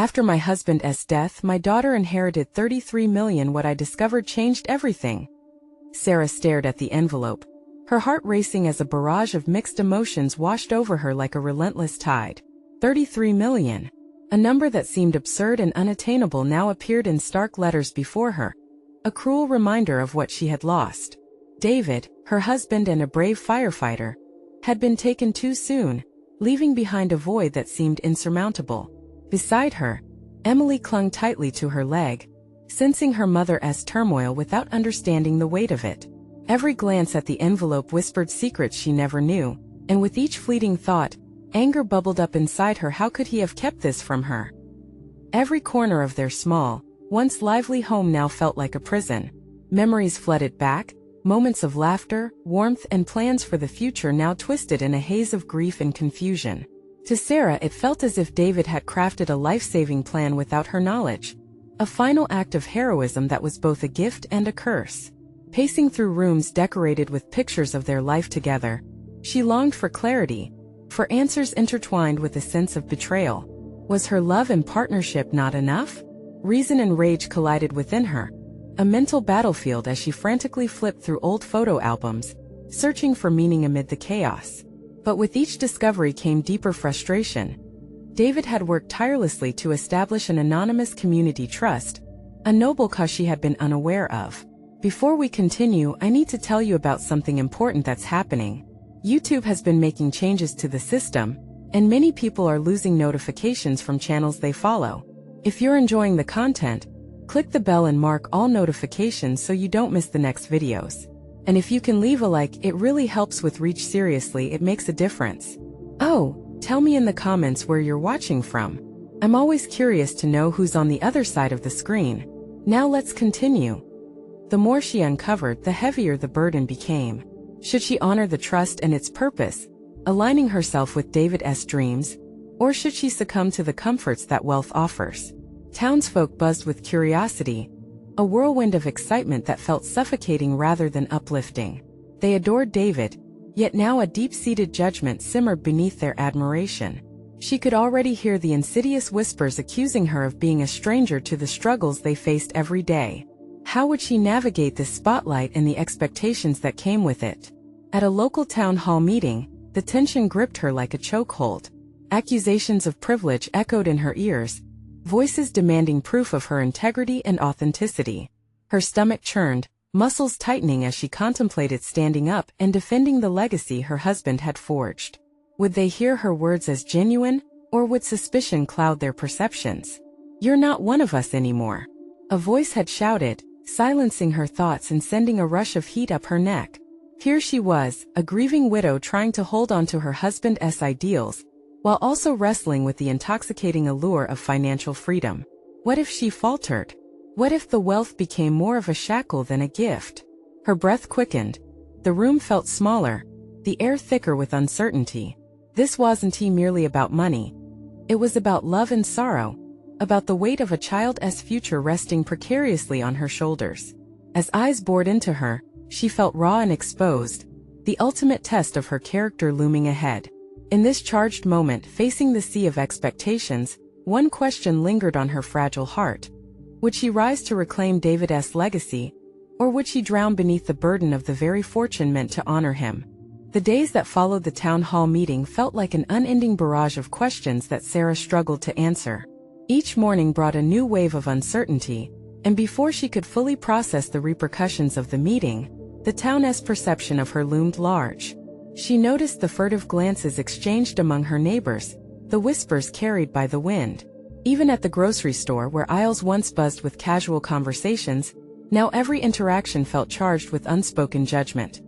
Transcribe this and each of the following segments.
After my husband's death, my daughter inherited 33 million. What I discovered changed everything. Sarah stared at the envelope, her heart racing as a barrage of mixed emotions washed over her like a relentless tide. 33 million. A number that seemed absurd and unattainable now appeared in stark letters before her, a cruel reminder of what she had lost. David, her husband and a brave firefighter, had been taken too soon, leaving behind a void that seemed insurmountable. Beside her, Emily clung tightly to her leg, sensing her mother's turmoil without understanding the weight of it. Every glance at the envelope whispered secrets she never knew, and with each fleeting thought, anger bubbled up inside her. How could he have kept this from her? Every corner of their small, once lively home now felt like a prison. Memories flooded back, moments of laughter, warmth, and plans for the future now twisted in a haze of grief and confusion. To Sarah, it felt as if David had crafted a life-saving plan without her knowledge. A final act of heroism that was both a gift and a curse. Pacing through rooms decorated with pictures of their life together, she longed for clarity, for answers intertwined with a sense of betrayal. Was her love and partnership not enough? Reason and rage collided within her, a mental battlefield as she frantically flipped through old photo albums, searching for meaning amid the chaos. But with each discovery came deeper frustration. David had worked tirelessly to establish an anonymous community trust, a noble cause she had been unaware of. Before we continue, I need to tell you about something important that's happening. YouTube has been making changes to the system, and many people are losing notifications from channels they follow. If you're enjoying the content, click the bell and mark all notifications so you don't miss the next videos. And if you can leave a like, it really helps with reach. Seriously, it makes a difference. Oh, tell me in the comments where you're watching from. I'm always curious to know who's on the other side of the screen. Now let's continue. The more she uncovered, the heavier the burden became. Should she honor the trust and its purpose, aligning herself with David's dreams, or should she succumb to the comforts that wealth offers? Townsfolk buzzed with curiosity, a whirlwind of excitement that felt suffocating rather than uplifting. They adored David, yet now a deep-seated judgment simmered beneath their admiration. She could already hear the insidious whispers accusing her of being a stranger to the struggles they faced every day. How would she navigate this spotlight and the expectations that came with it? At a local town hall meeting, the tension gripped her like a chokehold. Accusations of privilege echoed in her ears, voices demanding proof of her integrity and authenticity. Her stomach churned, muscles tightening as she contemplated standing up and defending the legacy her husband had forged. Would they hear her words as genuine, or would suspicion cloud their perceptions? "You're not one of us anymore," a voice had shouted, silencing her thoughts and sending a rush of heat up her neck. Here she was, a grieving widow trying to hold on to her husband's ideals, while also wrestling with the intoxicating allure of financial freedom. What if she faltered? What if the wealth became more of a shackle than a gift? Her breath quickened. The room felt smaller, the air thicker with uncertainty. This wasn't merely about money. It was about love and sorrow, about the weight of a child's future resting precariously on her shoulders. As eyes bored into her, she felt raw and exposed, the ultimate test of her character looming ahead. In this charged moment, facing the sea of expectations, one question lingered on her fragile heart. Would she rise to reclaim David's legacy, or would she drown beneath the burden of the very fortune meant to honor him? The days that followed the town hall meeting felt like an unending barrage of questions that Sarah struggled to answer. Each morning brought a new wave of uncertainty, and before she could fully process the repercussions of the meeting, the town's perception of her loomed large. She noticed the furtive glances exchanged among her neighbors, the whispers carried by the wind. Even at the grocery store, where aisles once buzzed with casual conversations, now every interaction felt charged with unspoken judgment.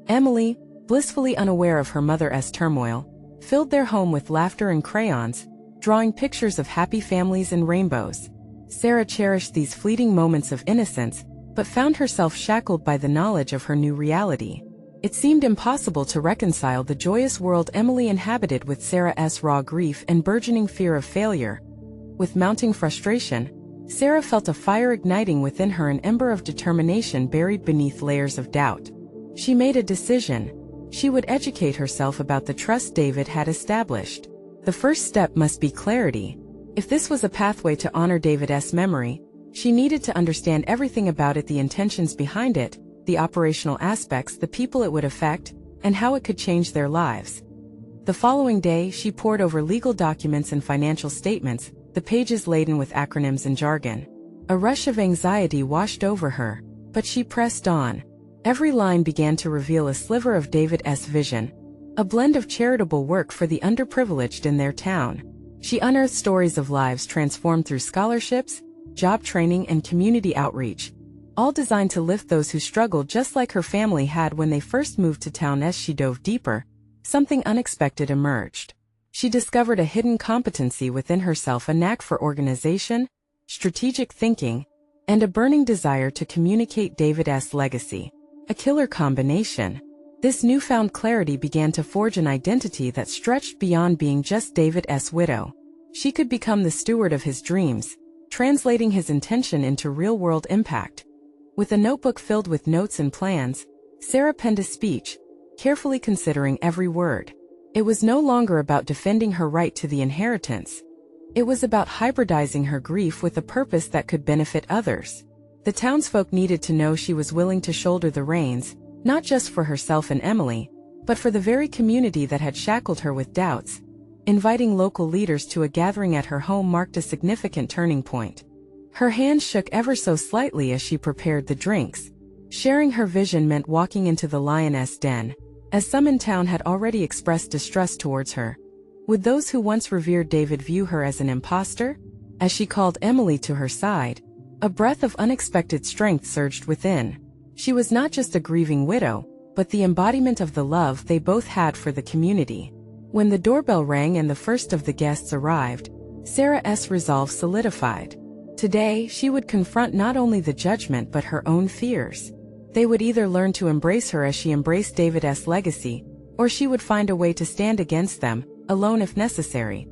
Emily, blissfully unaware of her mother's turmoil, filled their home with laughter and crayons, drawing pictures of happy families and rainbows. Sarah cherished these fleeting moments of innocence, but found herself shackled by the knowledge of her new reality. It seemed impossible to reconcile the joyous world Emily inhabited with Sarah's raw grief and burgeoning fear of failure. With mounting frustration, Sarah felt a fire igniting within her, an ember of determination buried beneath layers of doubt. She made a decision. She would educate herself about the trust David had established. The first step must be clarity. If this was a pathway to honor David's memory, she needed to understand everything about it, the intentions behind it, the operational aspects, the people it would affect, and how it could change their lives. The following day, she pored over legal documents and financial statements, the pages laden with acronyms and jargon. A rush of anxiety washed over her, but she pressed on. Every line began to reveal a sliver of David's vision, a blend of charitable work for the underprivileged in their town. She unearthed stories of lives transformed through scholarships, job training, and community outreach, all designed to lift those who struggled just like her family had when they first moved to town. As she dove deeper, something unexpected emerged. She discovered a hidden competency within herself, a knack for organization, strategic thinking, and a burning desire to communicate David's legacy. A killer combination. This newfound clarity began to forge an identity that stretched beyond being just David's widow. She could become the steward of his dreams, translating his intention into real-world impact. With a notebook filled with notes and plans, Sarah penned a speech, carefully considering every word. It was no longer about defending her right to the inheritance. It was about hybridizing her grief with a purpose that could benefit others. The townsfolk needed to know she was willing to shoulder the reins, not just for herself and Emily, but for the very community that had shackled her with doubts. Inviting local leaders to a gathering at her home marked a significant turning point. Her hands shook ever so slightly as she prepared the drinks. Sharing her vision meant walking into the lioness den, as some in town had already expressed distrust towards her. Would those who once revered David view her as an imposter? As she called Emily to her side, a breath of unexpected strength surged within. She was not just a grieving widow, but the embodiment of the love they both had for the community. When the doorbell rang and the first of the guests arrived, Sarah's resolve solidified. Today, she would confront not only the judgment but her own fears. They would either learn to embrace her as she embraced David's legacy, or she would find a way to stand against them, alone if necessary.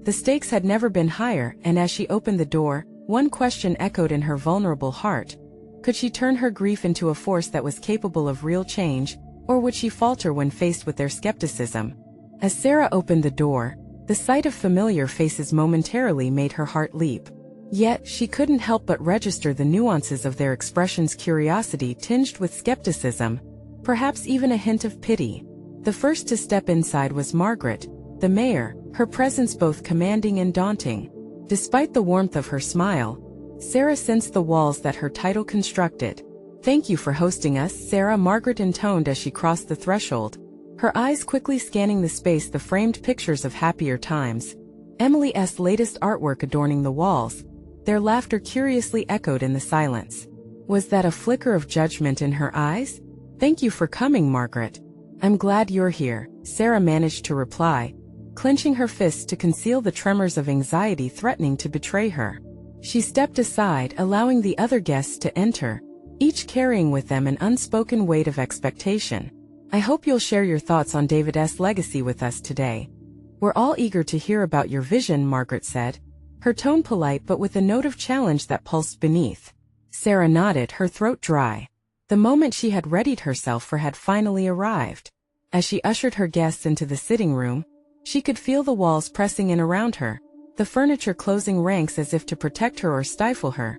The stakes had never been higher, and as she opened the door, one question echoed in her vulnerable heart. Could she turn her grief into a force that was capable of real change, or would she falter when faced with their skepticism? As Sarah opened the door, the sight of familiar faces momentarily made her heart leap. Yet, she couldn't help but register the nuances of their expressions, curiosity tinged with skepticism, perhaps even a hint of pity. The first to step inside was Margaret, the mayor, her presence both commanding and daunting. Despite the warmth of her smile, Sarah sensed the walls that her title constructed. "Thank you for hosting us, Sarah," Margaret intoned as she crossed the threshold, her eyes quickly scanning the space, the framed pictures of happier times, Emily's latest artwork adorning the walls. Their laughter curiously echoed in the silence. Was that a flicker of judgment in her eyes? "Thank you for coming, Margaret. I'm glad you're here," Sarah managed to reply, clenching her fists to conceal the tremors of anxiety threatening to betray her. She stepped aside, allowing the other guests to enter, each carrying with them an unspoken weight of expectation. "I hope you'll share your thoughts on David's legacy with us today. We're all eager to hear about your vision," Margaret said, her tone polite but with a note of challenge that pulsed beneath. Sarah nodded, her throat dry. The moment she had readied herself for had finally arrived. As she ushered her guests into the sitting room, she could feel the walls pressing in around her, the furniture closing ranks as if to protect her or stifle her.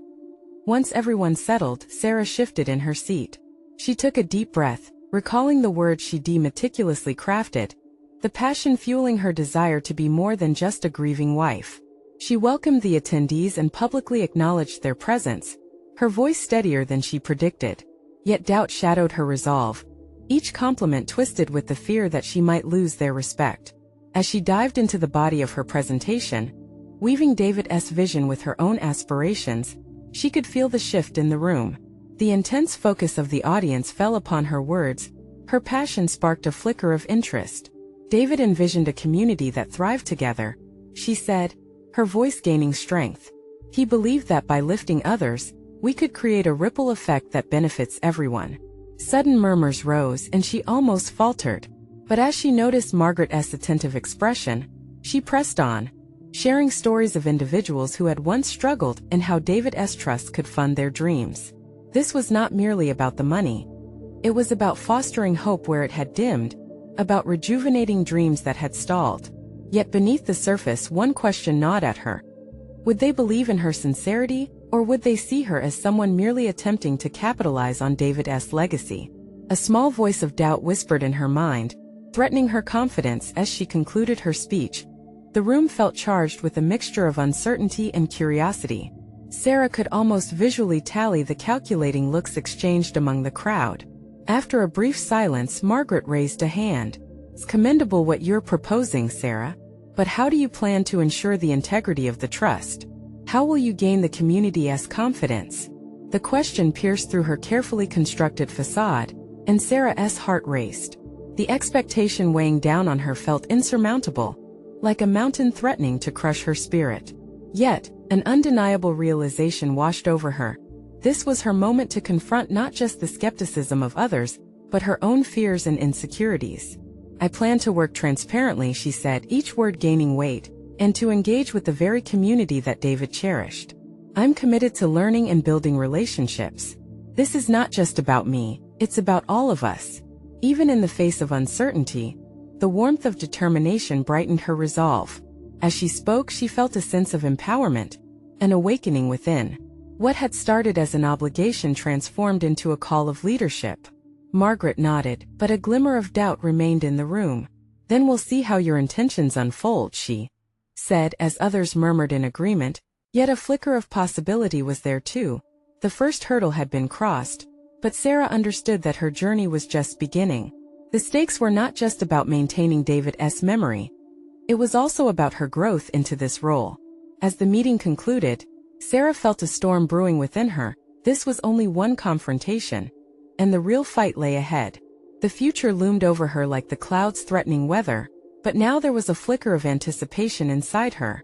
Once everyone settled, Sarah shifted in her seat. She took a deep breath, recalling the words she'd meticulously crafted, the passion fueling her desire to be more than just a grieving wife. She welcomed the attendees and publicly acknowledged their presence, her voice steadier than she predicted. Yet doubt shadowed her resolve, each compliment twisted with the fear that she might lose their respect. As she dived into the body of her presentation, weaving David's vision with her own aspirations, she could feel the shift in the room. The intense focus of the audience fell upon her words, her passion sparked a flicker of interest. "David envisioned a community that thrived together," she said, her voice gaining strength. "He believed that by lifting others, we could create a ripple effect that benefits everyone." Sudden murmurs rose and she almost faltered. But as she noticed Margaret's attentive expression, she pressed on, sharing stories of individuals who had once struggled and how David's trust could fund their dreams. This was not merely about the money. It was about fostering hope where it had dimmed, about rejuvenating dreams that had stalled. Yet beneath the surface, one question gnawed at her. Would they believe in her sincerity, or would they see her as someone merely attempting to capitalize on David's legacy? A small voice of doubt whispered in her mind, threatening her confidence as she concluded her speech. The room felt charged with a mixture of uncertainty and curiosity. Sarah could almost visually tally the calculating looks exchanged among the crowd. After a brief silence, Margaret raised a hand. "It's commendable what you're proposing, Sarah. But how do you plan to ensure the integrity of the trust? How will you gain the community's confidence?" The question pierced through her carefully constructed facade, and Sarah's heart raced. The expectation weighing down on her felt insurmountable, like a mountain threatening to crush her spirit. Yet, an undeniable realization washed over her. This was her moment to confront not just the skepticism of others, but her own fears and insecurities. "I plan to work transparently," she said, each word gaining weight, "and to engage with the very community that David cherished. I'm committed to learning and building relationships. This is not just about me, it's about all of us." Even in the face of uncertainty, the warmth of determination brightened her resolve. As she spoke, she felt a sense of empowerment, an awakening within. What had started as an obligation transformed into a call of leadership. Margaret nodded, but a glimmer of doubt remained in the room. "Then we'll see how your intentions unfold," she said as others murmured in agreement, yet a flicker of possibility was there too. The first hurdle had been crossed, but Sarah understood that her journey was just beginning. The stakes were not just about maintaining David's memory. It was also about her growth into this role. As the meeting concluded, Sarah felt a storm brewing within her. This was only one confrontation, and the real fight lay ahead. The future loomed over her like the clouds threatening weather, but now there was a flicker of anticipation inside her.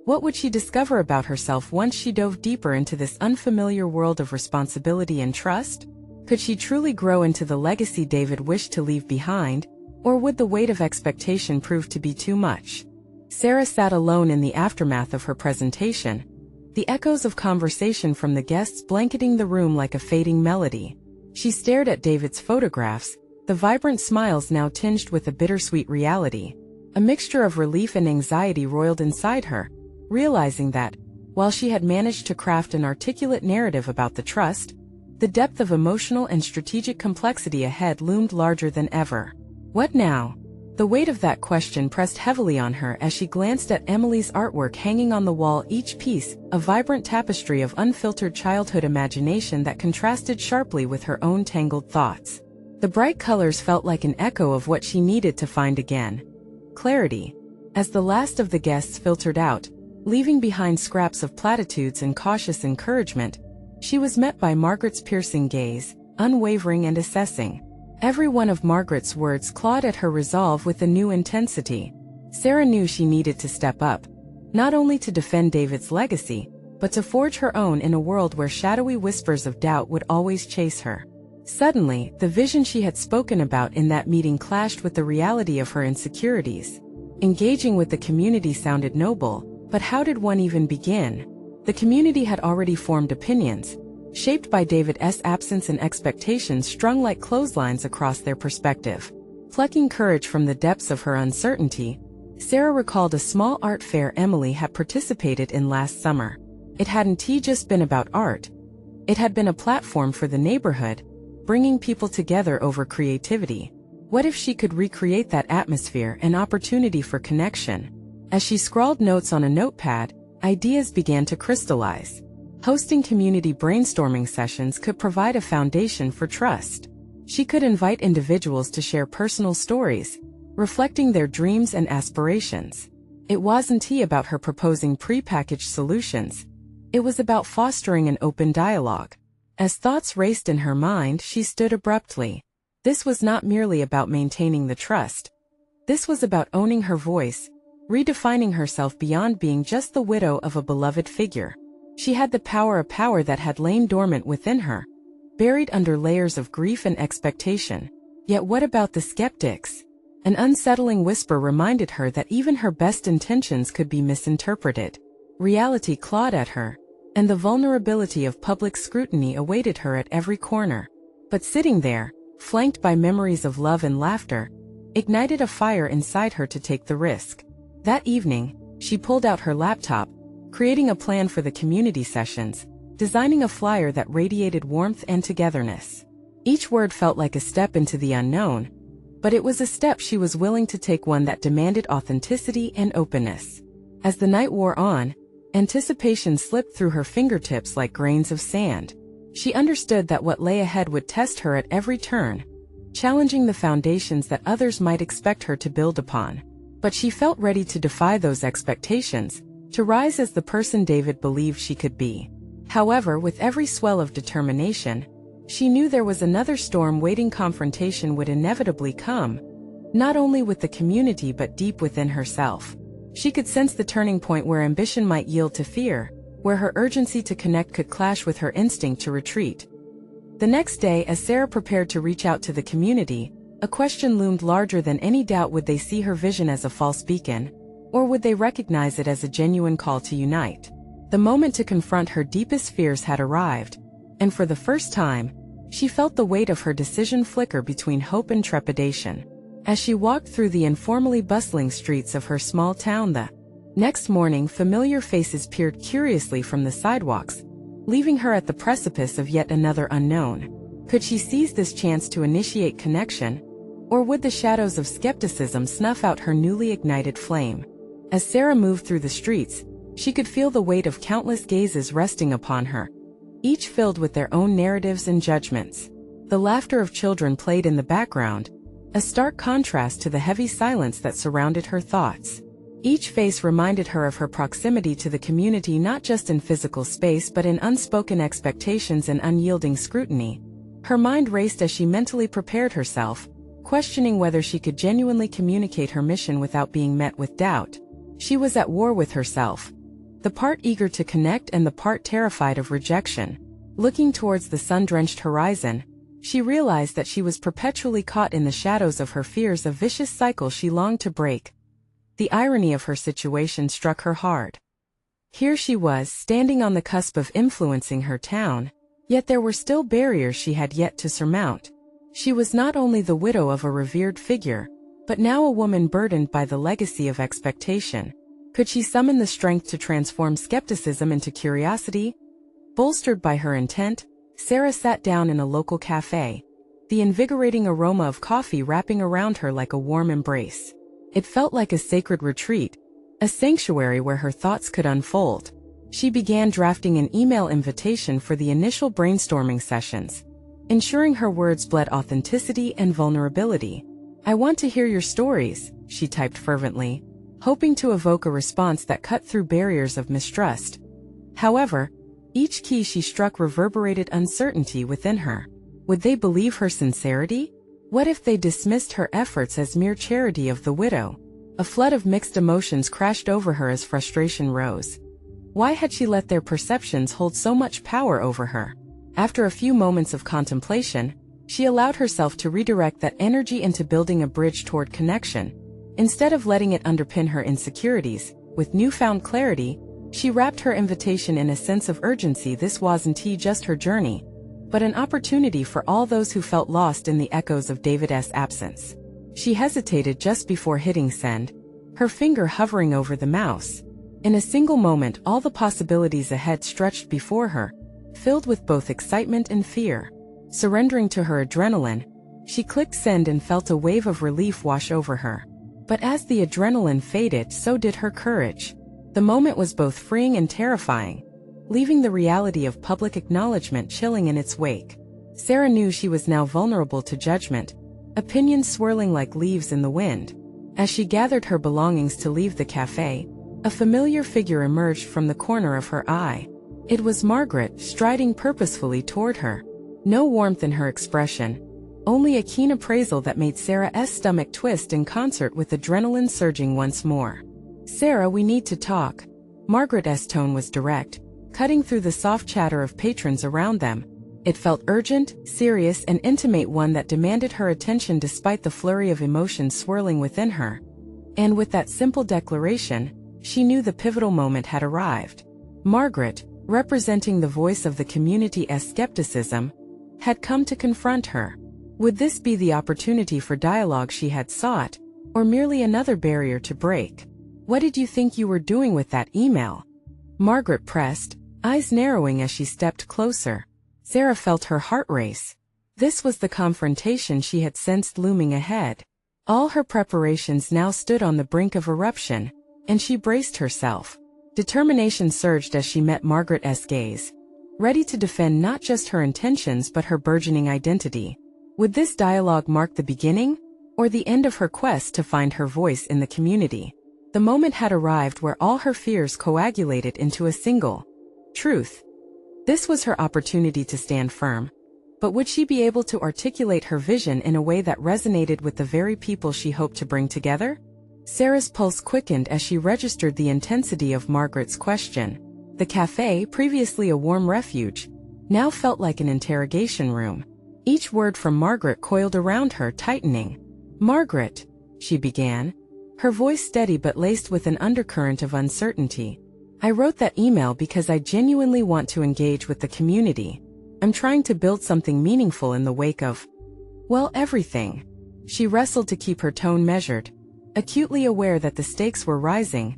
What would she discover about herself once she dove deeper into this unfamiliar world of responsibility and trust? Could she truly grow into the legacy David wished to leave behind, or would the weight of expectation prove to be too much? Sarah sat alone in the aftermath of her presentation, the echoes of conversation from the guests blanketing the room like a fading melody. She stared at David's photographs, the vibrant smiles now tinged with a bittersweet reality. A mixture of relief and anxiety roiled inside her, realizing that, while she had managed to craft an articulate narrative about the trust, the depth of emotional and strategic complexity ahead loomed larger than ever. What now? The weight of that question pressed heavily on her as she glanced at Emily's artwork hanging on the wall, each piece a vibrant tapestry of unfiltered childhood imagination that contrasted sharply with her own tangled thoughts. The bright colors felt like an echo of what she needed to find again: clarity. As the last of the guests filtered out, leaving behind scraps of platitudes and cautious encouragement, she was met by Margaret's piercing gaze, unwavering and assessing. Every one of Margaret's words clawed at her resolve with a new intensity. Sarah knew she needed to step up, not only to defend David's legacy, but to forge her own in a world where shadowy whispers of doubt would always chase her. Suddenly, the vision she had spoken about in that meeting clashed with the reality of her insecurities. Engaging with the community sounded noble, but how did one even begin? The community had already formed opinions, shaped by David's absence and expectations strung like clotheslines across their perspective. Plucking courage from the depths of her uncertainty, Sarah recalled a small art fair Emily had participated in last summer. It hadn't just been about art. It had been a platform for the neighborhood, bringing people together over creativity. What if she could recreate that atmosphere, an opportunity for connection? As she scrawled notes on a notepad, ideas began to crystallize. Hosting community brainstorming sessions could provide a foundation for trust. She could invite individuals to share personal stories, reflecting their dreams and aspirations. It wasn't about her proposing prepackaged solutions. It was about fostering an open dialogue. As thoughts raced in her mind, she stood abruptly. This was not merely about maintaining the trust. This was about owning her voice, redefining herself beyond being just the widow of a beloved figure. She had the power, a power that had lain dormant within her, buried under layers of grief and expectation. Yet what about the skeptics? An unsettling whisper reminded her that even her best intentions could be misinterpreted. Reality clawed at her, and the vulnerability of public scrutiny awaited her at every corner. But sitting there, flanked by memories of love and laughter, ignited a fire inside her to take the risk. That evening, she pulled out her laptop, creating a plan for the community sessions, designing a flyer that radiated warmth and togetherness. Each word felt like a step into the unknown, but it was a step she was willing to take, one that demanded authenticity and openness. As the night wore on, anticipation slipped through her fingertips like grains of sand. She understood that what lay ahead would test her at every turn, challenging the foundations that others might expect her to build upon. But she felt ready to defy those expectations, to rise as the person David believed she could be. However, with every swell of determination, she knew there was another storm waiting. Confrontation would inevitably come, not only with the community but deep within herself. She could sense the turning point where ambition might yield to fear, where her urgency to connect could clash with her instinct to retreat. The next day, as Sarah prepared to reach out to the community, a question loomed larger than any doubt. Would they see her vision as a false beacon, or would they recognize it as a genuine call to unite? The moment to confront her deepest fears had arrived, and for the first time, she felt the weight of her decision flicker between hope and trepidation. As she walked through the informally bustling streets of her small town the next morning, familiar faces peered curiously from the sidewalks, leaving her at the precipice of yet another unknown. Could she seize this chance to initiate connection, or would the shadows of skepticism snuff out her newly ignited flame? As Sarah moved through the streets, she could feel the weight of countless gazes resting upon her, each filled with their own narratives and judgments. The laughter of children played in the background, a stark contrast to the heavy silence that surrounded her thoughts. Each face reminded her of her proximity to the community, not just in physical space but in unspoken expectations and unyielding scrutiny. Her mind raced as she mentally prepared herself, questioning whether she could genuinely communicate her mission without being met with doubt. She was at war with herself, the part eager to connect and the part terrified of rejection. Looking towards the sun-drenched horizon, she realized that she was perpetually caught in the shadows of her fears, a vicious cycle she longed to break. The irony of her situation struck her hard. Here she was, standing on the cusp of influencing her town, yet there were still barriers she had yet to surmount. She was not only the widow of a revered figure, but now a woman burdened by the legacy of expectation. Could she summon the strength to transform skepticism into curiosity? Bolstered by her intent, Sarah sat down in a local cafe, the invigorating aroma of coffee wrapping around her like a warm embrace. It felt like a sacred retreat, a sanctuary where her thoughts could unfold. She began drafting an email invitation for the initial brainstorming sessions, ensuring her words bled authenticity and vulnerability. "I want to hear your stories," she typed fervently, hoping to evoke a response that cut through barriers of mistrust. However, each key she struck reverberated uncertainty within her. Would they believe her sincerity? What if they dismissed her efforts as mere charity of the widow? A flood of mixed emotions crashed over her as frustration rose. Why had she let their perceptions hold so much power over her? After a few moments of contemplation, she allowed herself to redirect that energy into building a bridge toward connection. Instead of letting it underpin her insecurities, with newfound clarity, she wrapped her invitation in a sense of urgency. This wasn't just her journey, but an opportunity for all those who felt lost in the echoes of David's absence. She hesitated just before hitting send, her finger hovering over the mouse. In a single moment, all the possibilities ahead stretched before her, filled with both excitement and fear. Surrendering to her adrenaline, she clicked send and felt a wave of relief wash over her. But as the adrenaline faded, so did her courage. The moment was both freeing and terrifying, leaving the reality of public acknowledgement chilling in its wake. Sarah knew she was now vulnerable to judgment, opinions swirling like leaves in the wind. As she gathered her belongings to leave the cafe, a familiar figure emerged from the corner of her eye. It was Margaret, striding purposefully toward her. No warmth in her expression, only a keen appraisal that made Sarah's stomach twist in concert with adrenaline surging once more. "Sarah, we need to talk." Margaret's tone was direct, cutting through the soft chatter of patrons around them. It felt urgent, serious, and intimate, one that demanded her attention despite the flurry of emotions swirling within her. And with that simple declaration, she knew the pivotal moment had arrived. Margaret, representing the voice of the community's skepticism, had come to confront her. Would this be the opportunity for dialogue she had sought, or merely another barrier to break? "What did you think you were doing with that email?" Margaret pressed, eyes narrowing as she stepped closer. Sarah felt her heart race. This was the confrontation she had sensed looming ahead. All her preparations now stood on the brink of eruption, and she braced herself. Determination surged as she met Margaret's gaze, ready to defend not just her intentions but her burgeoning identity. Would this dialogue mark the beginning, or the end of her quest to find her voice in the community? The moment had arrived where all her fears coagulated into a single truth. This was her opportunity to stand firm. But would she be able to articulate her vision in a way that resonated with the very people she hoped to bring together? Sarah's pulse quickened as she registered the intensity of Margaret's question. The cafe, previously a warm refuge, now felt like an interrogation room. Each word from Margaret coiled around her, tightening. "Margaret," she began, her voice steady but laced with an undercurrent of uncertainty. "I wrote that email because I genuinely want to engage with the community. I'm trying to build something meaningful in the wake of, well, everything." She wrestled to keep her tone measured, acutely aware that the stakes were rising.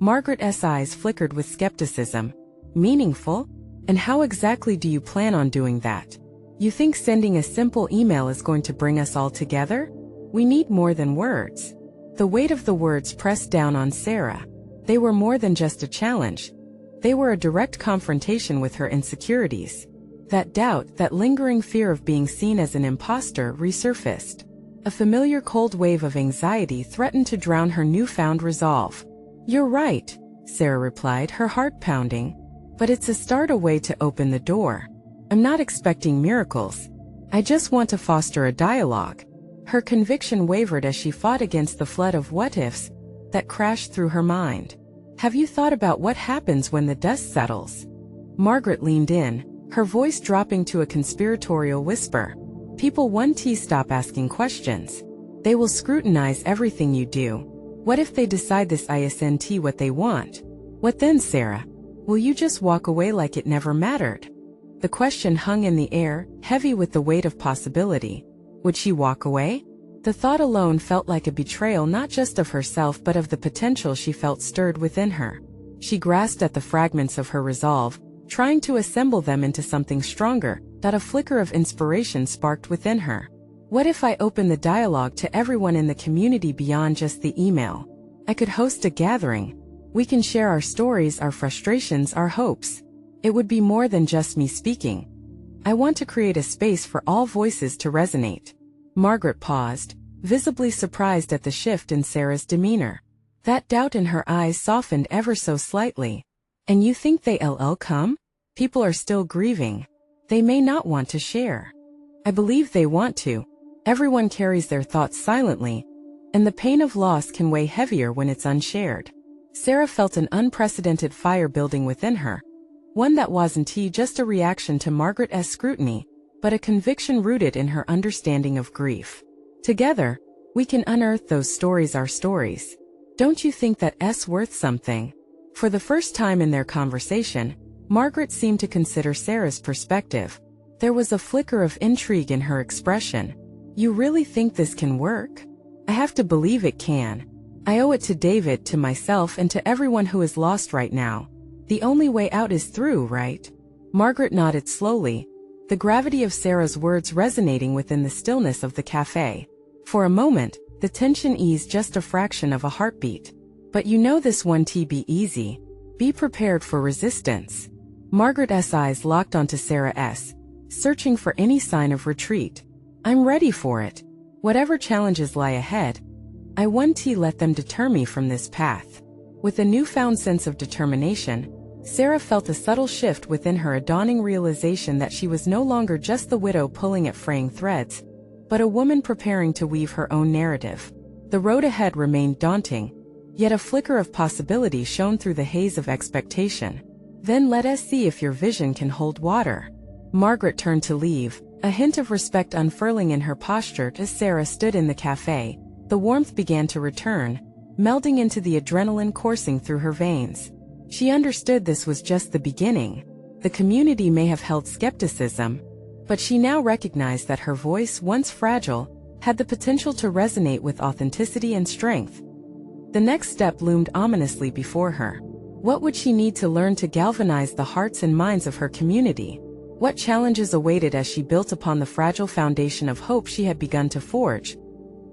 Margaret's eyes flickered with skepticism. "Meaningful? And how exactly do you plan on doing that? You think sending a simple email is going to bring us all together? We need more than words." The weight of the words pressed down on Sarah. They were more than just a challenge. They were a direct confrontation with her insecurities. That doubt, that lingering fear of being seen as an imposter, resurfaced. A familiar cold wave of anxiety threatened to drown her newfound resolve. "You're right," Sarah replied, her heart pounding. "But it's a start, a way to open the door. I'm not expecting miracles. I just want to foster a dialogue." Her conviction wavered as she fought against the flood of what-ifs that crashed through her mind. "Have you thought about what happens when the dust settles?" Margaret leaned in, her voice dropping to a conspiratorial whisper. "People won't stop asking questions. They will scrutinize everything you do. What if they decide this isn't what they want? What then, Sarah? Will you just walk away like it never mattered?" The question hung in the air, heavy with the weight of possibility. Would she walk away? The thought alone felt like a betrayal, not just of herself but of the potential she felt stirred within her. She grasped at the fragments of her resolve, trying to assemble them into something stronger. That a flicker of inspiration sparked within her. What if I open the dialogue to everyone in the community beyond just the email? I could host a gathering. We can share our stories, our frustrations, our hopes. It would be more than just me speaking. I want to create a space for all voices to resonate. Margaret paused, visibly surprised at the shift in Sarah's demeanor. That doubt in her eyes softened ever so slightly. "And you think they'll come? People are still grieving. They may not want to share." "I believe they want to. Everyone carries their thoughts silently, and the pain of loss can weigh heavier when it's unshared." Sarah felt an unprecedented fire building within her. One that wasn't just a reaction to Margaret's scrutiny, but a conviction rooted in her understanding of grief. "Together, we can unearth those stories, our stories. Don't you think that's worth something?" For the first time in their conversation, Margaret seemed to consider Sarah's perspective. There was a flicker of intrigue in her expression. "You really think this can work?" "I have to believe it can. I owe it to David, to myself, and to everyone who is lost right now. The only way out is through, right?" Margaret nodded slowly, the gravity of Sarah's words resonating within the stillness of the cafe. For a moment, the tension eased just a fraction of a heartbeat. "But you know this won't be easy. Be prepared for resistance." Margaret's eyes locked onto Sarah's, searching for any sign of retreat. "I'm ready for it. Whatever challenges lie ahead, I won't let them deter me from this path." With a newfound sense of determination, Sarah felt a subtle shift within her, a dawning realization that she was no longer just the widow pulling at fraying threads, but a woman preparing to weave her own narrative. The road ahead remained daunting, yet a flicker of possibility shone through the haze of expectation. "Then let us see if your vision can hold water." Margaret turned to leave, a hint of respect unfurling in her posture as Sarah stood in the cafe. The warmth began to return, melding into the adrenaline coursing through her veins. She understood this was just the beginning. The community may have held skepticism, but she now recognized that her voice, once fragile, had the potential to resonate with authenticity and strength. The next step loomed ominously before her. What would she need to learn to galvanize the hearts and minds of her community? What challenges awaited as she built upon the fragile foundation of hope she had begun to forge?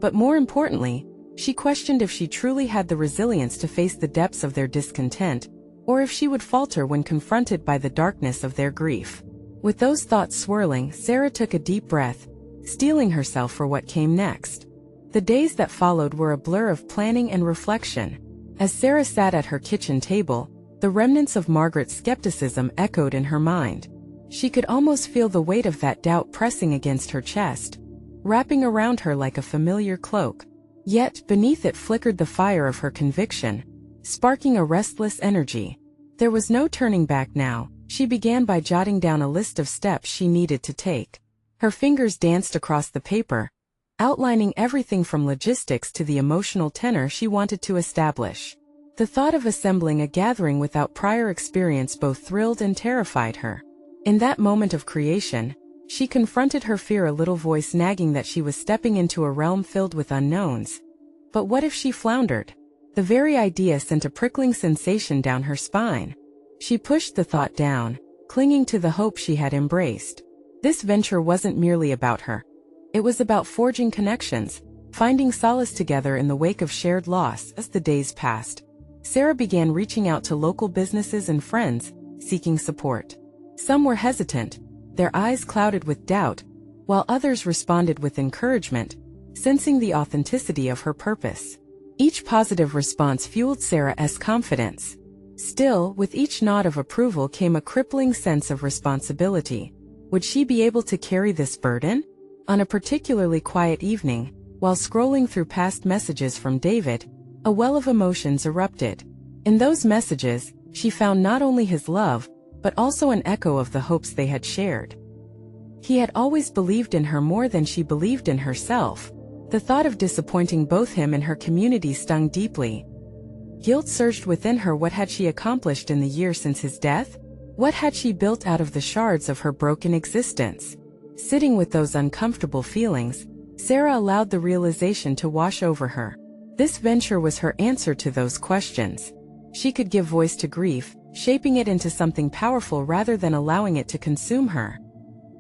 But more importantly, she questioned if she truly had the resilience to face the depths of their discontent, or if she would falter when confronted by the darkness of their grief. With those thoughts swirling, Sarah took a deep breath, steeling herself for what came next. The days that followed were a blur of planning and reflection. As Sarah sat at her kitchen table, the remnants of Margaret's skepticism echoed in her mind. She could almost feel the weight of that doubt pressing against her chest, wrapping around her like a familiar cloak. Yet, beneath it flickered the fire of her conviction, sparking a restless energy. There was no turning back now. She began by jotting down a list of steps she needed to take. Her fingers danced across the paper, outlining everything from logistics to the emotional tenor she wanted to establish. The thought of assembling a gathering without prior experience both thrilled and terrified her. In that moment of creation, she confronted her fear, a little voice nagging that she was stepping into a realm filled with unknowns. But what if she floundered? The very idea sent a prickling sensation down her spine. She pushed the thought down, clinging to the hope she had embraced. This venture wasn't merely about her. It was about forging connections, finding solace together in the wake of shared loss. As the days passed, Sarah began reaching out to local businesses and friends, seeking support. Some were hesitant, their eyes clouded with doubt, while others responded with encouragement, sensing the authenticity of her purpose. Each positive response fueled Sarah's confidence. Still, with each nod of approval came a crippling sense of responsibility. Would she be able to carry this burden? On a particularly quiet evening, while scrolling through past messages from David, a well of emotions erupted. In those messages, she found not only his love, but also an echo of the hopes they had shared. He had always believed in her more than she believed in herself. The thought of disappointing both him and her community stung deeply. Guilt surged within her. What had she accomplished in the year since his death? What had she built out of the shards of her broken existence? Sitting with those uncomfortable feelings, Sarah allowed the realization to wash over her. This venture was her answer to those questions. She could give voice to grief, shaping it into something powerful rather than allowing it to consume her.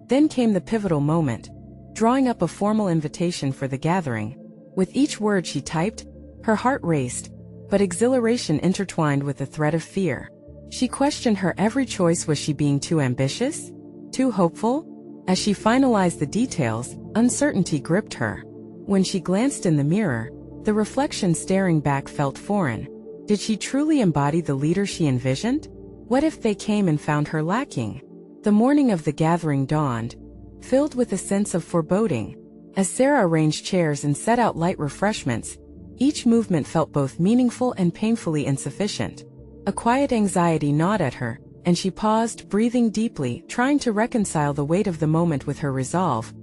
Then came the pivotal moment, drawing up a formal invitation for the gathering. With each word she typed, her heart raced, but exhilaration intertwined with the threat of fear. She questioned her every choice. Was she being too ambitious? Too hopeful? As she finalized the details, uncertainty gripped her. When she glanced in the mirror, the reflection staring back felt foreign. Did she truly embody the leader she envisioned? What if they came and found her lacking? The morning of the gathering dawned, filled with a sense of foreboding. As Sarah arranged chairs and set out light refreshments, each movement felt both meaningful and painfully insufficient. A quiet anxiety gnawed at her, and she paused, breathing deeply, trying to reconcile the weight of the moment with her resolve.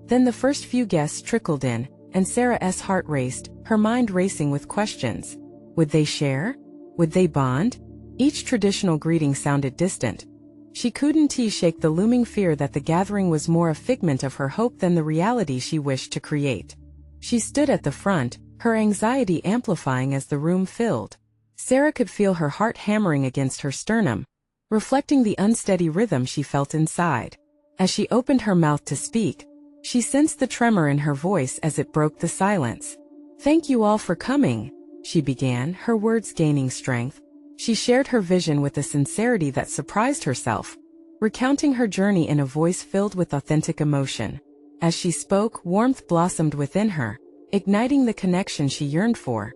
Then the first few guests trickled in, and Sarah's heart raced, her mind racing with questions. Would they share? Would they bond? Each traditional greeting sounded distant. She couldn't shake the looming fear that the gathering was more a figment of her hope than the reality she wished to create. She stood at the front, her anxiety amplifying as the room filled. Sarah could feel her heart hammering against her sternum, reflecting the unsteady rhythm she felt inside. As she opened her mouth to speak, she sensed the tremor in her voice as it broke the silence. "Thank you all for coming," she began, her words gaining strength. She shared her vision with a sincerity that surprised herself, recounting her journey in a voice filled with authentic emotion. As she spoke, warmth blossomed within her, igniting the connection she yearned for.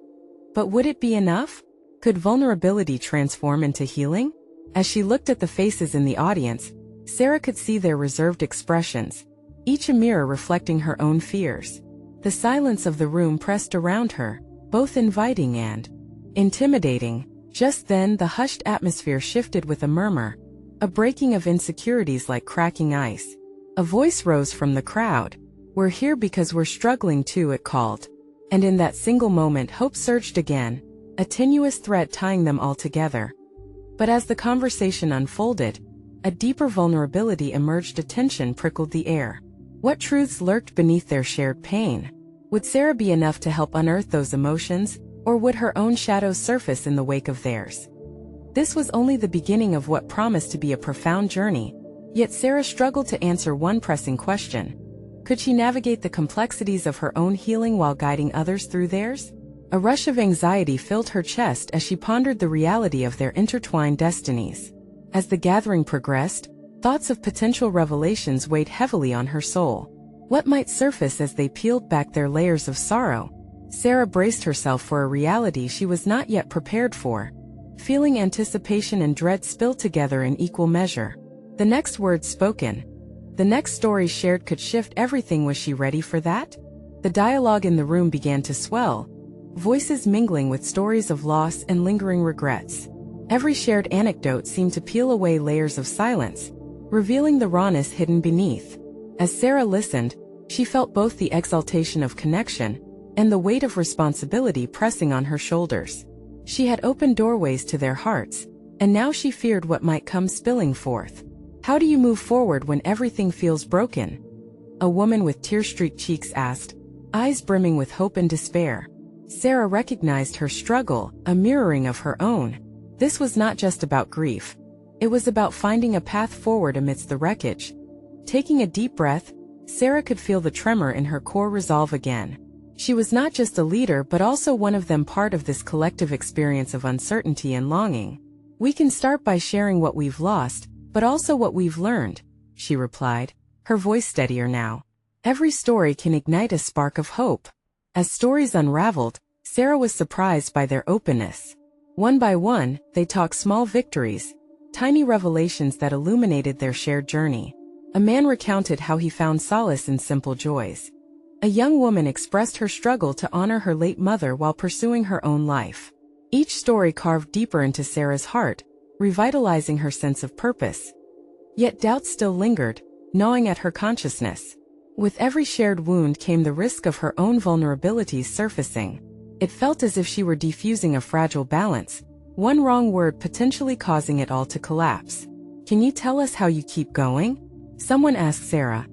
But would it be enough? Could vulnerability transform into healing? As she looked at the faces in the audience, Sarah could see their reserved expressions, each a mirror reflecting her own fears. The silence of the room pressed around her, both inviting and intimidating. Just then, the hushed atmosphere shifted with a murmur, a breaking of insecurities like cracking ice. A voice rose from the crowd. "We're here because we're struggling too," it called. And in that single moment, hope surged again, a tenuous thread tying them all together. But as the conversation unfolded, a deeper vulnerability emerged. A tension prickled the air. What truths lurked beneath their shared pain? Would Sarah be enough to help unearth those emotions, or would her own shadows surface in the wake of theirs? This was only the beginning of what promised to be a profound journey, yet Sarah struggled to answer one pressing question. Could she navigate the complexities of her own healing while guiding others through theirs? A rush of anxiety filled her chest as she pondered the reality of their intertwined destinies. As the gathering progressed, thoughts of potential revelations weighed heavily on her soul. What might surface as they peeled back their layers of sorrow? Sarah braced herself for a reality she was not yet prepared for. Feeling anticipation and dread spill together in equal measure. The next words spoken, the next story shared could shift everything. Was she ready for that? The dialogue in the room began to swell, voices mingling with stories of loss and lingering regrets. Every shared anecdote seemed to peel away layers of silence, revealing the rawness hidden beneath. As Sarah listened, she felt both the exaltation of connection and the weight of responsibility pressing on her shoulders. She had opened doorways to their hearts, and now she feared what might come spilling forth. How do you move forward when everything feels broken? A woman with tear-streaked cheeks asked, eyes brimming with hope and despair. Sarah recognized her struggle, a mirroring of her own. This was not just about grief. It was about finding a path forward amidst the wreckage. Taking a deep breath, Sarah could feel the tremor in her core resolve again. She was not just a leader but also one of them, part of this collective experience of uncertainty and longing. We can start by sharing what we've lost, but also what we've learned, she replied, her voice steadier now. Every story can ignite a spark of hope. As stories unraveled, Sarah was surprised by their openness. One by one, they talked small victories, tiny revelations that illuminated their shared journey. A man recounted how he found solace in simple joys. A young woman expressed her struggle to honor her late mother while pursuing her own life. Each story carved deeper into Sarah's heart, revitalizing her sense of purpose. Yet doubt still lingered, gnawing at her consciousness. With every shared wound came the risk of her own vulnerabilities surfacing. It felt as if she were defusing a fragile balance, one wrong word potentially causing it all to collapse. Can you tell us how you keep going? Someone asked Sarah,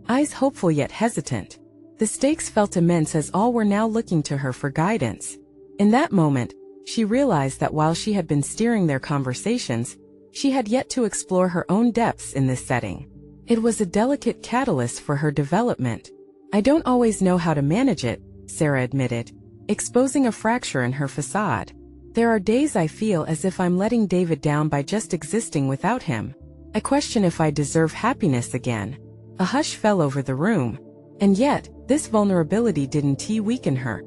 eyes hopeful yet hesitant. The stakes felt immense as all were now looking to her for guidance. In that moment, she realized that while she had been steering their conversations, she had yet to explore her own depths in this setting. It was a delicate catalyst for her development. I don't always know how to manage it, Sarah admitted, exposing a fracture in her facade. There are days I feel as if I'm letting David down by just existing without him. I question if I deserve happiness again. A hush fell over the room. And yet, this vulnerability didn't weaken her.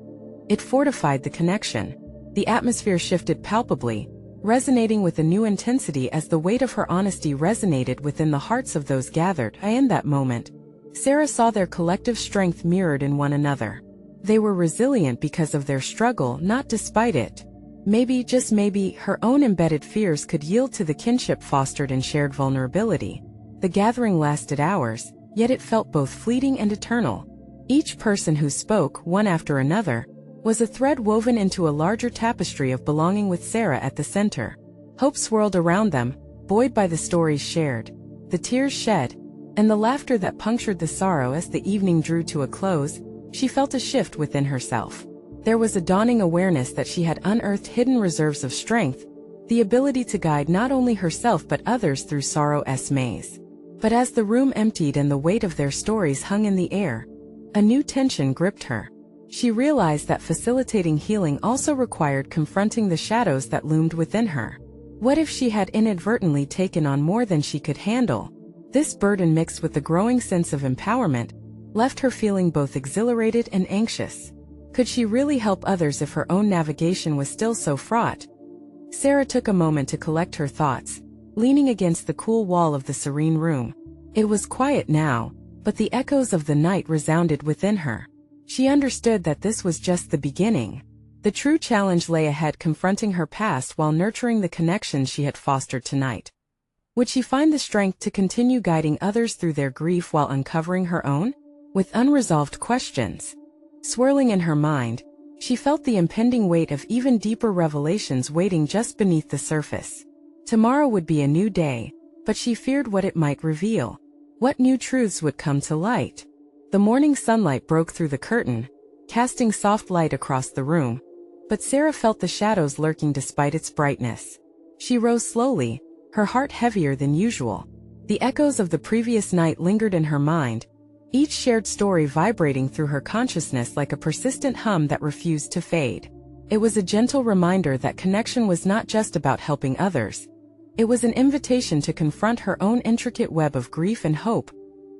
It fortified the connection. The atmosphere shifted palpably, resonating with a new intensity as the weight of her honesty resonated within the hearts of those gathered. In that moment, Sarah saw their collective strength mirrored in one another. They were resilient because of their struggle, not despite it. Maybe, just maybe, her own embedded fears could yield to the kinship fostered in shared vulnerability. The gathering lasted hours, yet it felt both fleeting and eternal. Each person who spoke, one after another, was a thread woven into a larger tapestry of belonging with Sarah at the center. Hope swirled around them, buoyed by the stories shared, the tears shed, and the laughter that punctured the sorrow. As the evening drew to a close, she felt a shift within herself. There was a dawning awareness that she had unearthed hidden reserves of strength, the ability to guide not only herself but others through sorrow's maze. But as the room emptied and the weight of their stories hung in the air, a new tension gripped her. She realized that facilitating healing also required confronting the shadows that loomed within her. What if she had inadvertently taken on more than she could handle? This burden, mixed with the growing sense of empowerment, left her feeling both exhilarated and anxious. Could she really help others if her own navigation was still so fraught? Sarah took a moment to collect her thoughts, leaning against the cool wall of the serene room. It was quiet now, but the echoes of the night resounded within her. She understood that this was just the beginning. The true challenge lay ahead, confronting her past while nurturing the connections she had fostered tonight. Would she find the strength to continue guiding others through their grief while uncovering her own? With unresolved questions swirling in her mind, she felt the impending weight of even deeper revelations waiting just beneath the surface. Tomorrow would be a new day, but she feared what it might reveal. What new truths would come to light? The morning sunlight broke through the curtain, casting soft light across the room, but Sarah felt the shadows lurking despite its brightness. She rose slowly, her heart heavier than usual. The echoes of the previous night lingered in her mind, each shared story vibrating through her consciousness like a persistent hum that refused to fade. It was a gentle reminder that connection was not just about helping others. It was an invitation to confront her own intricate web of grief and hope.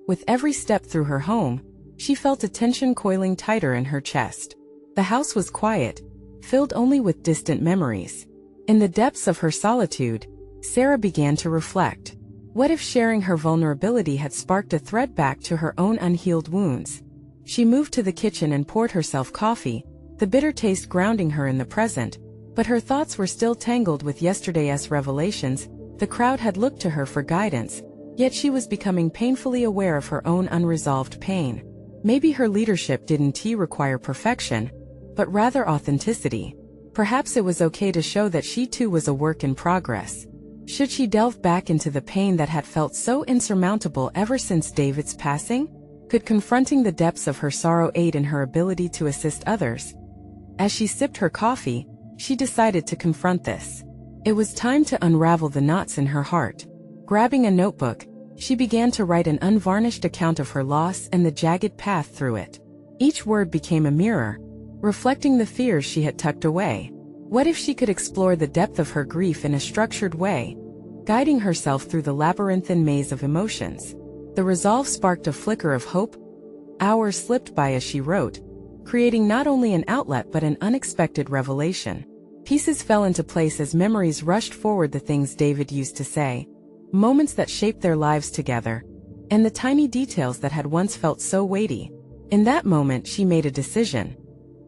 With every step through her home, she felt a tension coiling tighter in her chest. The house was quiet, filled only with distant memories. In the depths of her solitude, Sarah began to reflect. What if sharing her vulnerability had sparked a thread back to her own unhealed wounds? She moved to the kitchen and poured herself coffee, the bitter taste grounding her in the present, but her thoughts were still tangled with yesterday's revelations. The crowd had looked to her for guidance, yet she was becoming painfully aware of her own unresolved pain. Maybe her leadership didn't require perfection, but rather authenticity. Perhaps it was okay to show that she too was a work in progress. Should she delve back into the pain that had felt so insurmountable ever since David's passing? Could confronting the depths of her sorrow aid in her ability to assist others? As she sipped her coffee, she decided to confront this. It was time to unravel the knots in her heart. Grabbing a notebook, she began to write an unvarnished account of her loss and the jagged path through it. Each word became a mirror, reflecting the fears she had tucked away. What if she could explore the depth of her grief in a structured way, guiding herself through the labyrinthine maze of emotions? The resolve sparked a flicker of hope. Hours slipped by as she wrote, creating not only an outlet but an unexpected revelation. Pieces fell into place as memories rushed forward, the things David used to say, moments that shaped their lives together, and the tiny details that had once felt so weighty. In that moment she made a decision.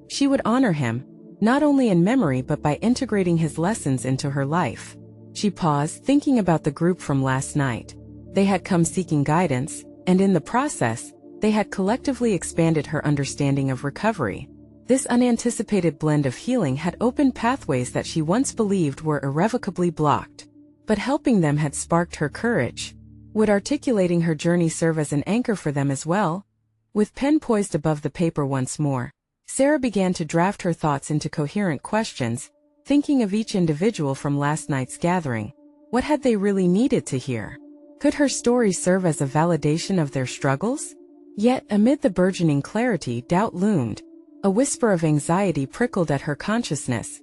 She would honor him, not only in memory but by integrating his lessons into her life. She paused, thinking about the group from last night. They had come seeking guidance, and in the process, they had collectively expanded her understanding of recovery. This unanticipated blend of healing had opened pathways that she once believed were irrevocably blocked. But helping them had sparked her courage. Would articulating her journey serve as an anchor for them as well? With pen poised above the paper once more, Sarah began to draft her thoughts into coherent questions, thinking of each individual from last night's gathering. What had they really needed to hear? Could her story serve as a validation of their struggles? Yet, amid the burgeoning clarity, doubt loomed. A whisper of anxiety prickled at her consciousness.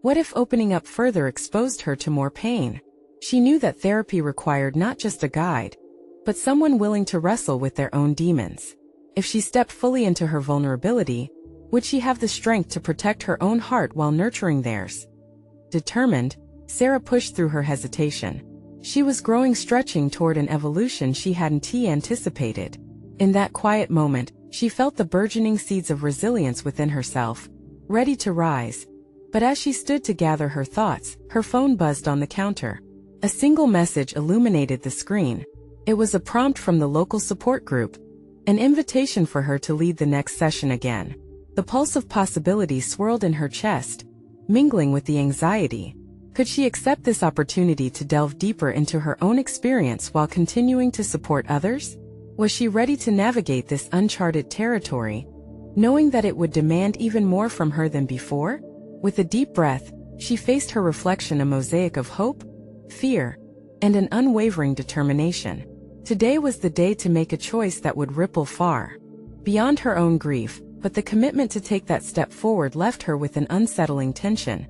What if opening up further exposed her to more pain? She knew that therapy required not just a guide, but someone willing to wrestle with their own demons. If she stepped fully into her vulnerability, would she have the strength to protect her own heart while nurturing theirs? Determined, Sarah pushed through her hesitation. She was growing, stretching toward an evolution she hadn't anticipated. In that quiet moment, she felt the burgeoning seeds of resilience within herself, ready to rise. But as she stood to gather her thoughts, her phone buzzed on the counter. A single message illuminated the screen. It was a prompt from the local support group, an invitation for her to lead the next session again. The pulse of possibility swirled in her chest, mingling with the anxiety. Could she accept this opportunity to delve deeper into her own experience while continuing to support others? Was she ready to navigate this uncharted territory, knowing that it would demand even more from her than before? With a deep breath, she faced her reflection, a mosaic of hope, fear, and an unwavering determination. Today was the day to make a choice that would ripple far beyond her own grief, but the commitment to take that step forward left her with an unsettling tension.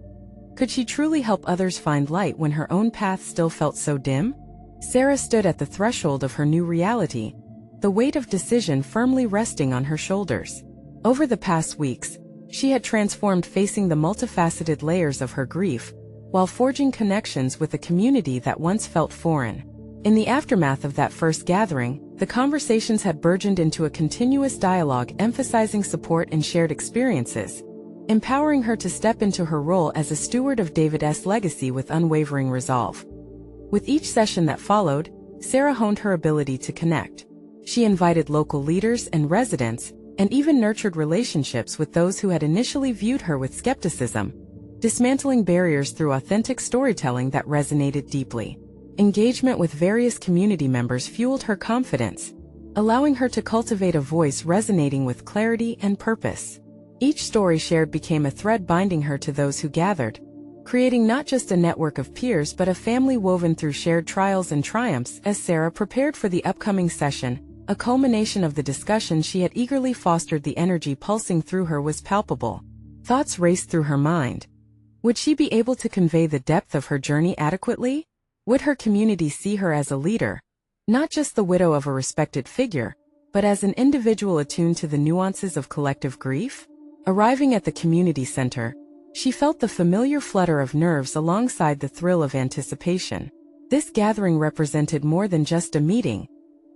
Could she truly help others find light when her own path still felt so dim? Sarah stood at the threshold of her new reality, the weight of decision firmly resting on her shoulders. Over the past weeks, she had transformed, facing the multifaceted layers of her grief, while forging connections with a community that once felt foreign. In the aftermath of that first gathering, the conversations had burgeoned into a continuous dialogue emphasizing support and shared experiences, empowering her to step into her role as a steward of David's legacy with unwavering resolve. With each session that followed, Sarah honed her ability to connect. She invited local leaders and residents, and even nurtured relationships with those who had initially viewed her with skepticism, dismantling barriers through authentic storytelling that resonated deeply. Engagement with various community members fueled her confidence, allowing her to cultivate a voice resonating with clarity and purpose. Each story shared became a thread binding her to those who gathered, creating not just a network of peers but a family woven through shared trials and triumphs. As Sarah prepared for the upcoming session, a culmination of the discussion she had eagerly fostered, the energy pulsing through her was palpable. Thoughts raced through her mind. Would she be able to convey the depth of her journey adequately? Would her community see her as a leader, not just the widow of a respected figure, but as an individual attuned to the nuances of collective grief? Arriving at the community center, she felt the familiar flutter of nerves alongside the thrill of anticipation. This gathering represented more than just a meeting.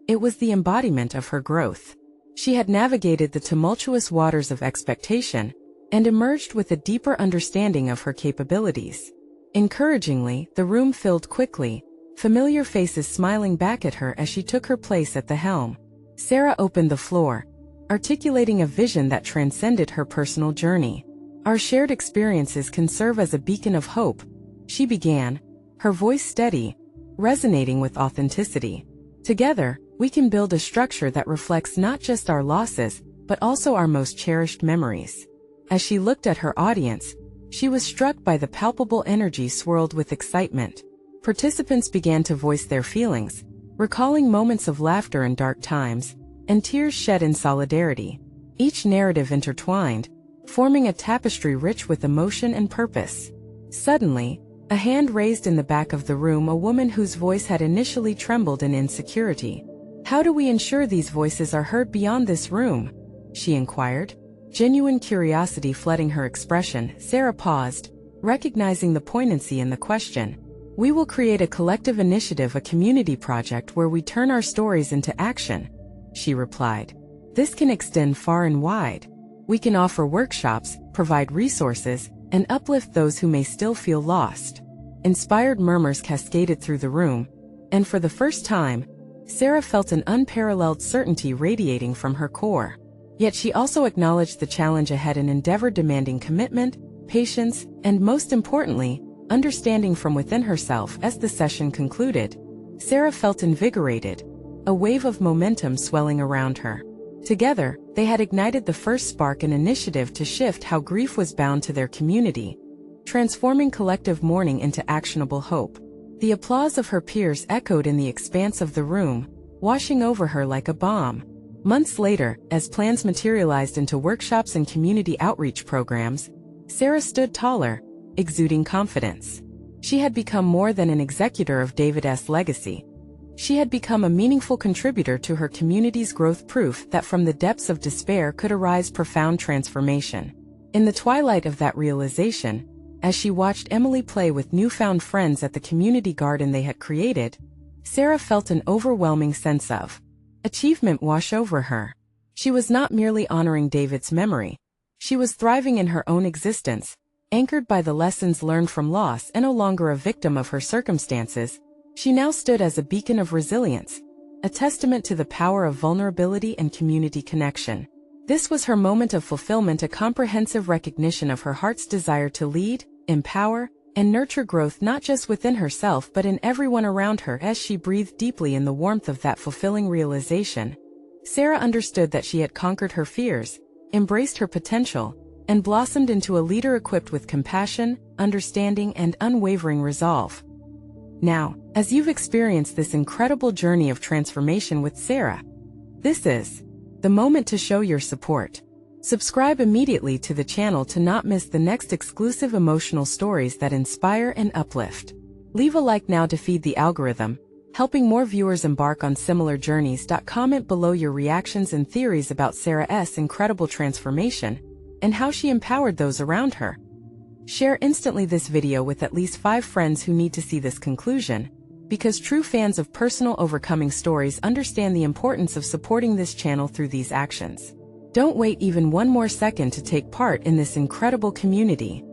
It was the embodiment of her growth. She had navigated the tumultuous waters of expectation and emerged with a deeper understanding of her capabilities. Encouragingly, the room filled quickly, familiar faces smiling back at her as she took her place at the helm. Sarah opened the floor, articulating a vision that transcended her personal journey. Our shared experiences can serve as a beacon of hope, she began, her voice steady, resonating with authenticity. Together, we can build a structure that reflects not just our losses, but also our most cherished memories. As she looked at her audience, she was struck by the palpable energy swirled with excitement. Participants began to voice their feelings, recalling moments of laughter in dark times, and tears shed in solidarity. Each narrative intertwined, forming a tapestry rich with emotion and purpose. Suddenly, a hand raised in the back of the room, a woman whose voice had initially trembled in insecurity. "How do we ensure these voices are heard beyond this room?" she inquired. Genuine curiosity flooding her expression. Sarah paused, recognizing the poignancy in the question. "We will create a collective initiative, a community project where we turn our stories into action," she replied. "This can extend far and wide. We can offer workshops, provide resources, and uplift those who may still feel lost." Inspired murmurs cascaded through the room, and for the first time, Sarah felt an unparalleled certainty radiating from her core. Yet she also acknowledged the challenge ahead, an endeavor demanding commitment, patience, and most importantly, understanding from within herself. As the session concluded, Sarah felt invigorated, a wave of momentum swelling around her. Together, they had ignited the first spark, an initiative to shift how grief was bound to their community, transforming collective mourning into actionable hope. The applause of her peers echoed in the expanse of the room, washing over her like a balm. Months later, as plans materialized into workshops and community outreach programs, Sarah stood taller, exuding confidence. She had become more than an executor of David's legacy. She had become a meaningful contributor to her community's growth, proof that from the depths of despair could arise profound transformation. In the twilight of that realization, as she watched Emily play with newfound friends at the community garden they had created, Sarah felt an overwhelming sense of achievement wash over her. She was not merely honoring David's memory. She was thriving in her own existence, anchored by the lessons learned from loss, and no longer a victim of her circumstances. She now stood as a beacon of resilience, a testament to the power of vulnerability and community connection. This was her moment of fulfillment, a comprehensive recognition of her heart's desire to lead, empower, and nurture growth not just within herself but in everyone around her. As she breathed deeply in the warmth of that fulfilling realization, Sarah understood that she had conquered her fears, embraced her potential, and blossomed into a leader equipped with compassion, understanding, and unwavering resolve. Now, as you've experienced this incredible journey of transformation with Sarah, this is the moment to show your support. Subscribe immediately to the channel to not miss the next exclusive emotional stories that inspire and uplift. Leave a like now to feed the algorithm, helping more viewers embark on similar journeys. Comment below your reactions and theories about Sarah's incredible transformation and how she empowered those around her. Share instantly this video with at least 5 friends who need to see this conclusion, because true fans of personal overcoming stories understand the importance of supporting this channel through these actions. Don't wait even one more second to take part in this incredible community.